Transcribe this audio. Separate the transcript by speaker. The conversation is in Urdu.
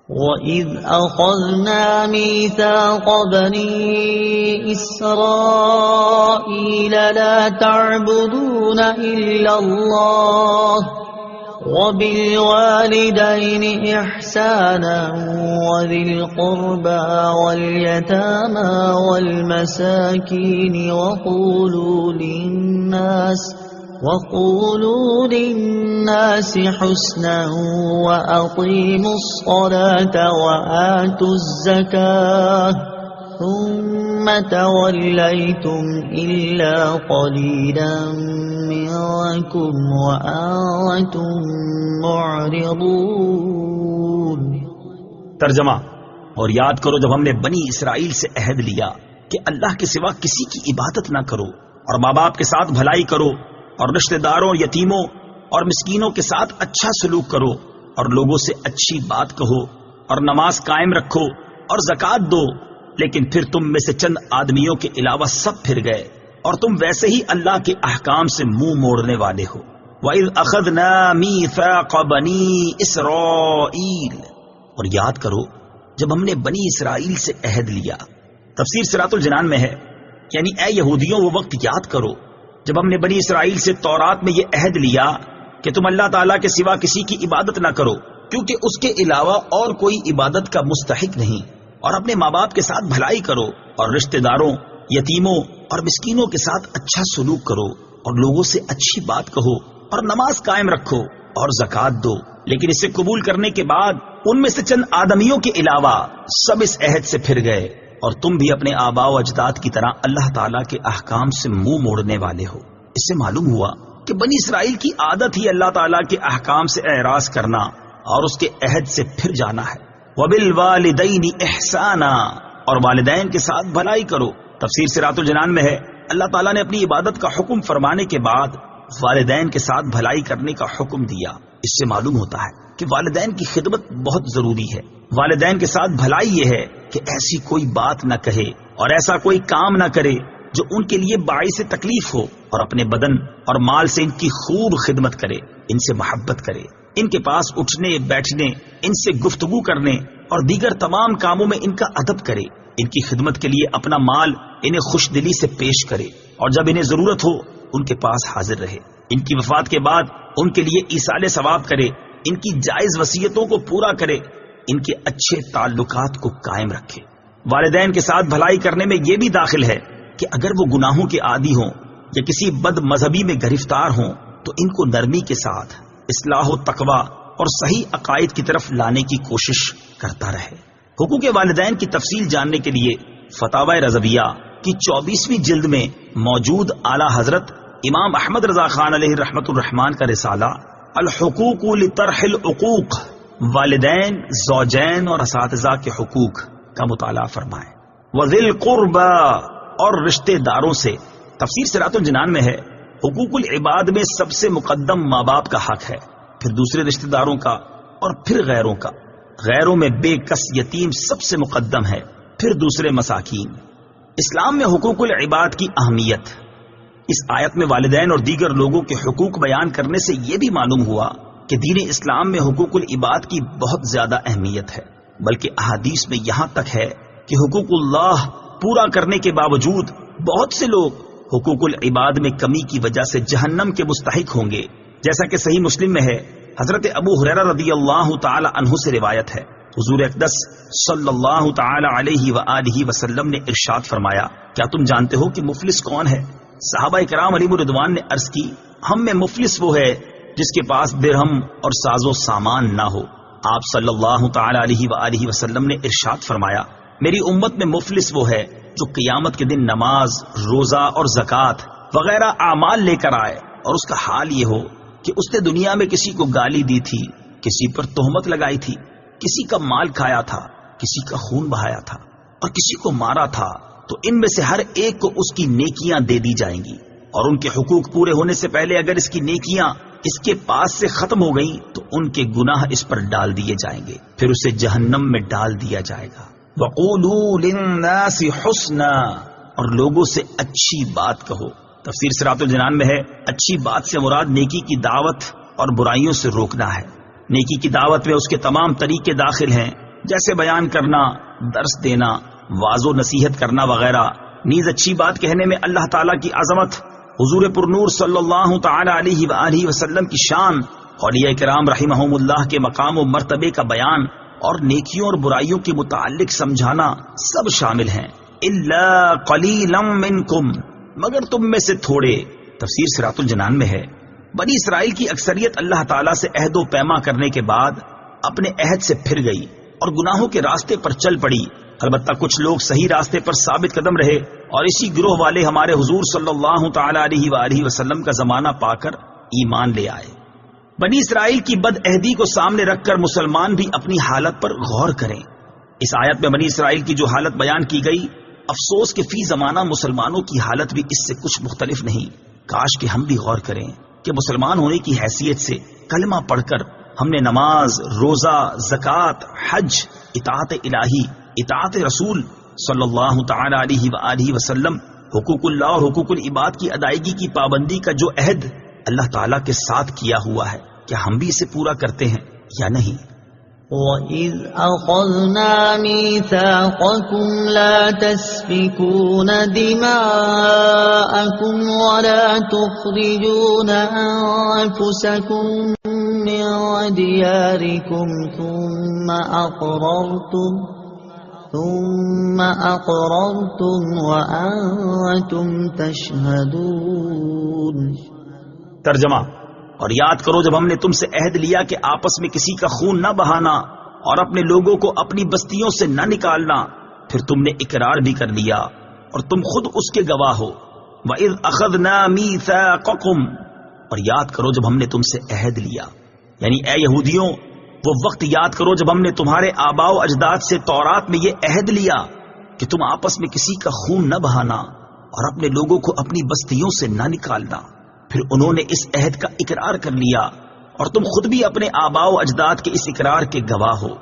Speaker 1: وَإِذْ أَخَذْنَا مِيثَاقَ بَنِي إِسْرَائِيلَ لَا تَعْبُدُونَ إِلَّا اللَّهَ وَبِالْوَالِدَيْنِ إِحْسَانًا وَذِي الْقُرْبَى وَالْيَتَامَى وَالْمَسَاكِينِ وَقُولُوا لِلنَّاسِ حُسْنًا وَأَقِيمُوا الصَّلَاةَ وَآتُوا الزَّكَاةَ ثُمَّ تَوَلَّيْتُمْ إِلَّا قَلِيلًا مِنكُمْ وَأَنْتُمْ مُعْرِضُونَ۔
Speaker 2: ترجمہ: اور یاد کرو جب ہم نے بنی اسرائیل سے عہد لیا کہ اللہ کے سوا کسی کی عبادت نہ کرو، اور ماں باپ کے ساتھ بھلائی کرو، اور رشتہ داروں، یتیموں اور مسکینوں کے ساتھ اچھا سلوک کرو، اور لوگوں سے اچھی بات کہو، اور نماز قائم رکھو اور زکوٰۃ دو۔ لیکن پھر تم میں سے چند آدمیوں کے علاوہ سب پھر گئے، اور تم ویسے ہی اللہ کے احکام سے منہ موڑنے والے ہو۔ وَإِذْ أَخَذْنَا مِيثَاقَ بَنِي إِسْرَائِيلَ، اور یاد کرو جب ہم نے بنی اسرائیل سے عہد لیا۔ تفسیر صراط الجنان میں ہے، یعنی اے یہودیوں وہ وقت یاد کرو جب ہم نے بنی اسرائیل سے تورات میں یہ عہد لیا کہ تم اللہ تعالیٰ کے سوا کسی کی عبادت نہ کرو، کیونکہ اس کے علاوہ اور کوئی عبادت کا مستحق نہیں، اور اپنے ماں باپ کے ساتھ بھلائی کرو، اور رشتہ داروں، یتیموں اور مسکینوں کے ساتھ اچھا سلوک کرو، اور لوگوں سے اچھی بات کہو، اور نماز قائم رکھو اور زکوٰۃ دو۔ لیکن اسے قبول کرنے کے بعد ان میں سے چند آدمیوں کے علاوہ سب اس عہد سے پھر گئے، اور تم بھی اپنے آباء و اجداد کی طرح اللہ تعالیٰ کے احکام سے منہ موڑنے والے ہو۔ اس سے معلوم ہوا کہ بنی اسرائیل کی عادت ہی اللہ تعالیٰ کے احکام سے اعراض کرنا اور اس کے عہد سے پھر جانا ہے۔ وَبِالْوَالِدَيْنِ إِحْسَانًا، اور والدین کے ساتھ بھلائی کرو۔ تفسیر صراط الجنان میں ہے، اللہ تعالیٰ نے اپنی عبادت کا حکم فرمانے کے بعد والدین کے ساتھ بھلائی کرنے کا حکم دیا۔ اس سے معلوم ہوتا ہے کہ والدین کی خدمت بہت ضروری ہے۔ والدین کے ساتھ بھلائی یہ ہے کہ ایسی کوئی بات نہ کہے اور ایسا کوئی کام نہ کرے جو ان کے لیے باعث تکلیف ہو، اور اپنے بدن اور مال سے ان کی خوب خدمت کرے، ان سے محبت کرے، ان کے پاس اٹھنے بیٹھنے، ان سے گفتگو کرنے اور دیگر تمام کاموں میں ان کا ادب کرے، ان کی خدمت کے لیے اپنا مال انہیں خوش دلی سے پیش کرے، اور جب انہیں ضرورت ہو ان کے پاس حاضر رہے، ان کی وفات کے بعد ان کے لیے ایصال ثواب کرے، ان کی جائز وصیتوں کو پورا کرے، ان کے اچھے تعلقات کو قائم رکھے۔ والدین کے ساتھ بھلائی کرنے میں یہ بھی داخل ہے کہ اگر وہ گناہوں کے عادی ہوں یا کسی بد مذہبی میں گرفتار ہوں تو ان کو نرمی کے ساتھ اصلاح و تقوی اور صحیح عقائد کی طرف لانے کی کوشش کرتا رہے۔ حقوق والدین کی تفصیل جاننے کے لیے فتاوی رضویہ کی 24ویں جلد میں موجود اعلیٰ حضرت امام احمد رضا خان علیہ رحمت الرحمان کا رسالہ الحقوق لطرح العقوق، والدین، زوجین اور اساتذہ کے حقوق کا مطالعہ فرمائیں۔ وذی القربى، اور رشتہ داروں سے۔ تفسیر صراط الجنان میں ہے، حقوق العباد میں سب سے مقدم ماں باپ کا حق ہے، پھر دوسرے رشتہ داروں کا، اور پھر غیروں کا۔ غیروں میں بے کس یتیم سب سے مقدم ہے، پھر دوسرے مساکین۔ اسلام میں حقوق العباد کی اہمیت۔ اس آیت میں والدین اور دیگر لوگوں کے حقوق بیان کرنے سے یہ بھی معلوم ہوا کہ دین اسلام میں حقوق العباد کی بہت زیادہ اہمیت ہے، بلکہ احادیث میں یہاں تک ہے کہ حقوق اللہ پورا کرنے کے باوجود بہت سے لوگ حقوق العباد میں کمی کی وجہ سے جہنم کے مستحق ہوں گے، جیسا کہ صحیح مسلم میں ہے۔ حضرت ابو ہریرہ رضی اللہ تعالی عنہ سے روایت ہے، حضور اقدس صلی اللہ تعالی علیہ وآلہ وسلم نے ارشاد فرمایا، کیا تم جانتے ہو کہ مفلس کون ہے؟ صحابہ کرام علیہ رضوان نے عرض کی، ہم میں مفلس وہ ہے جس کے پاس درہم اور ساز و سامان نہ ہو۔ آپ صلی اللہ تعالی علیہ وآلہ وسلم نے ارشاد فرمایا، میری امت میں مفلس وہ ہے جو قیامت کے دن نماز، روزہ اور زکوٰۃ وغیرہ اعمال لے کر آئے، اور اس کا حال یہ ہو کہ اس نے دنیا میں کسی کو گالی دی تھی، کسی پر تہمت لگائی تھی، کسی کا مال کھایا تھا، کسی کا خون بہایا تھا، اور کسی کو مارا تھا، تو ان میں سے ہر ایک کو اس کی نیکیاں دے دی جائیں گی، اور ان کے حقوق پورے ہونے سے پہلے اگر اس کی نیکیاں اس کے پاس سے ختم ہو گئیں تو ان کے گناہ اس پر ڈال دیے جائیں گے، پھر اسے جہنم میں ڈال دیا جائے گا۔ وَقُولُوا لِلنَّاسِ حُسْنًا، اور لوگوں سے اچھی بات کہو۔ تفسیر صراط الجنان میں ہے، اچھی بات سے مراد نیکی کی دعوت اور برائیوں سے روکنا ہے۔ نیکی کی دعوت میں اس کے تمام طریقے داخل ہیں، جیسے بیان کرنا، درس دینا، واعظ و نصیحت کرنا وغیرہ۔ نیز اچھی بات کہنے میں اللہ تعالیٰ کی عظمت، حضور پرنور صلی اللہ تعالی علیہ وآلہ وسلم کی شان، اولیاء کرام رحمہم اللہ کے مقام و مرتبے کا بیان اور نیکیوں اور برائیوں کے متعلق سمجھانا سب شامل ہیں۔ الا قلیلا منکم، مگر تم میں سے تھوڑے۔ تفسیر صراط الجنان میں ہے بنی اسرائیل کی اکثریت اللہ تعالیٰ سے عہد و پیما کرنے کے بعد اپنے عہد سے پھر گئی اور گناہوں کے راستے پر چل پڑی۔ البتہ کچھ لوگ صحیح راستے پر ثابت قدم رہے اور اسی گروہ والے ہمارے حضور صلی اللہ تعالی علیہ وآلہ وسلم کا زمانہ پا کر ایمان لے آئے۔ بنی اسرائیل کی بد عہدی کو سامنے رکھ کر مسلمان بھی اپنی حالت پر غور کریں۔ اس آیت میں بنی اسرائیل کی جو حالت بیان کی گئی، افسوس کہ فی زمانہ مسلمانوں کی حالت بھی اس سے کچھ مختلف نہیں۔ کاش کہ ہم بھی غور کریں کہ مسلمان ہونے کی حیثیت سے کلمہ پڑھ کر ہم نے نماز، روزہ، زکوٰۃ، حج، اطاعت الہی، اطاعت رسول صلی اللہ تعالی علیہ وآلہ وسلم، حقوق اللہ اور حقوق العباد کی ادائیگی کی پابندی کا جو عہد اللہ تعالیٰ کے ساتھ کیا ہوا ہے، کیا ہم بھی اسے پورا کرتے ہیں یا نہیں؟
Speaker 1: وَإِذْ أَخَذْنَا مِيثَاقَكُمْ لَا تَسْفِكُونَ دِمَاءَكُمْ وَلَا تُخْرِجُونَ أَنفُسَكُمْ مِنْ دِيَارِكُمْ ثُمَّ أَقْرَرْتُمْ وَأَنْتُمْ تَشْهَدُونَ۔
Speaker 2: ترجمہ: اور یاد کرو جب ہم نے تم سے عہد لیا کہ آپس میں کسی کا خون نہ بہانا اور اپنے لوگوں کو اپنی بستیوں سے نہ نکالنا، پھر تم نے اقرار بھی کر لیا اور تم خود اس کے گواہ ہو۔ وَإِذْ أَخَذْنَا مِيثَاقَكُمْ، اور یاد کرو جب ہم نے تم سے عہد لیا، یعنی اے یہودیوں وہ وقت یاد کرو جب ہم نے تمہارے آباء و اجداد سے تورات میں یہ عہد لیا کہ تم آپس میں کسی کا خون نہ بہانا اور اپنے لوگوں کو اپنی بستیوں سے نہ نکالنا، پھر انہوں نے اس عہد کا اقرار کر لیا اور تم خود بھی اپنے آباء و اجداد کے اس اقرار کے گواہ ہو۔